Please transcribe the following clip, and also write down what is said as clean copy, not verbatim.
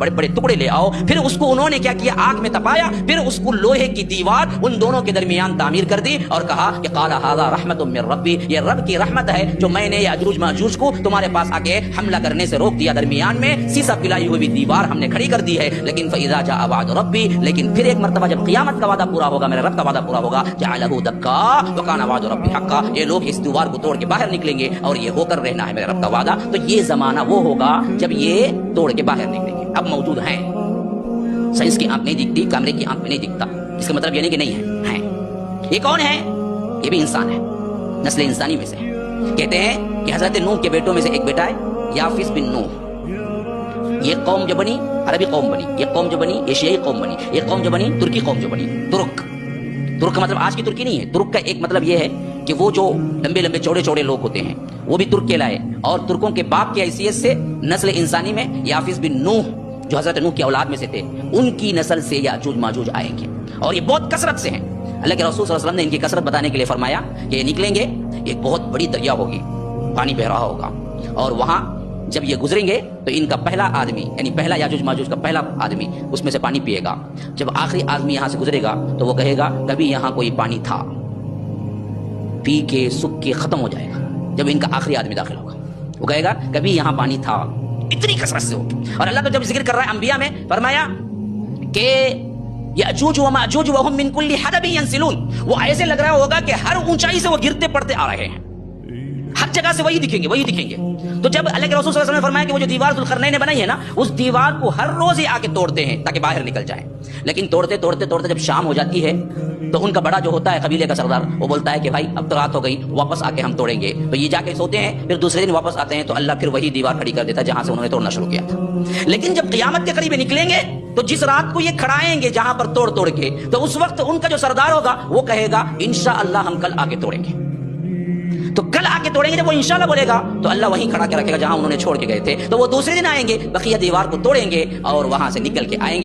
बड़े बड़े टुकड़े ले आओ। फिर उसको उन्होंने क्या किया, आग में तपाया, फिर उसको लोहे की दीवार उन दोनों के दरमियान तामीर कर दी और कहा कि काला हादा रहमतुम मिर रब्बी, ये रब की रहमत है जो मैंने याजूज माजूज को तुम्हारे पास आके हमला करने से रोक दिया। दरमियान में सीसा पिलाई हुई दीवार हमने खड़ी कर दी है। लेकिन फइज़ा जाअ वअद रब्बी, लेकिन फिर एक मर्तबा जब क़यामत का वादा पूरा होगा, मेरे रब का वादा पूरा होगा, जअलहु दक्का व काना वअद रब्बी हक्का, ये लोग इस दीवार को तोड़ के बाहर निकलेंगे और ये होकर रहना है मेरे रब का वादा। तो ये जमाना वो होगा जब ये तोड़ के बाहर निकलेंगे। अब मौजूद हैं, साइंस की आंख नहीं दिखती, कैमरे की आंख में नहीं दिखता, इसका मतलब ये नहीं कि नहीं है। ये कौन है? ये भी इंसान है, नस्ल इंसानी में से है। कहते हैं कि हजरत नूह के बेटों में से एक बेटा है याफिस बिन नूह। ये कौम जो बनी अरबी कौम बनी, ये कौम जो बनी एशियाई कौम बनी, ये कौम जो बनी तुर्की कौम जो बनी। तुर्क, तुर्क का मतलब आज की तुर्की नहीं है। तुर्क का एक मतलब ये है कि वो जो लंबे लंबे चौड़े चौड़े लोग होते हैं वो भी तुर्क कहलाए। और तुर्कों के बाप की हैसियत से नस्ल इंसानी में याफिस बिन नूह जो हजरत नूह की औलाद में से थे, उनकी नस्ल से याजूज माजूज आएंगे और ये बहुत कसरत से हैं। अल्लाह के रसूल सल्लल्लाहु अलैहि वसल्लम ने इनकी कसरत बताने के लिए फरमाया कि ये निकलेंगे, एक बहुत बड़ी दरिया होगी, पानी बह रहा होगा, और वहां जब ये गुजरेंगे तो इनका पहला आदमी यानी पहला याजूज माजूज का पहला आदमी उसमें से पानी पिएगा। जब आखिरी आदमी यहां से गुजरेगा तो वो कहेगा कभी यहां कोई पानी था, पी के सूख के खत्म हो जाएगा। जब इनका आखिरी आदमी दाखिल होगा वो कहेगा कभी यहां पानी था। इतनी कसरत से होगी। और अल्लाह तो जब जिक्र कर रहा है अंबिया में फरमाया कि याजूज व माजूज व हुम मिन कुल्ली हदबिन यंसिलून, वो ऐसे लग रहा होगा कि हर ऊंचाई से वो गिरते पड़ते आ रहे हैं, हर जगह से वही दिखेंगे वही दिखेंगे। तो जब अल्लाह के रसूल सल्लल्लाहु अलैहि वसल्लम ने फरमाया कि वो जो दीवार ज़ुल्करनैन ने बनाई है ना, उस दीवार को हर रोज ही आके तोड़ते हैं ताकि बाहर निकल जाए। लेकिन तोड़ते तोड़ते तोड़ते जब शाम हो जाती है तो उनका बड़ा जो होता है कबीले का सरदार, वो बोलता है कि भाई अब तो रात हो गई, वापस आके हम तोड़ेंगे। तो ये जाके सोते हैं, फिर दूसरे दिन वापस आते हैं तो अल्लाह फिर वही दीवार खड़ी कर देता है जहां से उन्होंने तोड़ना शुरू किया था। लेकिन जब क़यामत के करीब निकलेंगे तो जिस रात को ये खड़ाएंगे जहां पर तोड़ तोड़ के, तो उस वक्त उनका जो सरदार होगा वो कहेगा इंशाअल्लाह हम कल आके तोड़ेंगे। तो कल आके तोड़ेंगे, जब वो इंशाअल्लाह बोलेगा तो अल्लाह वहीं खड़ा के रखेगा जहां उन्होंने छोड़ के गए थे। तो वो दूसरे दिन आएंगे, बकिया दीवार को तोड़ेंगे और वहां से निकल के आएंगे।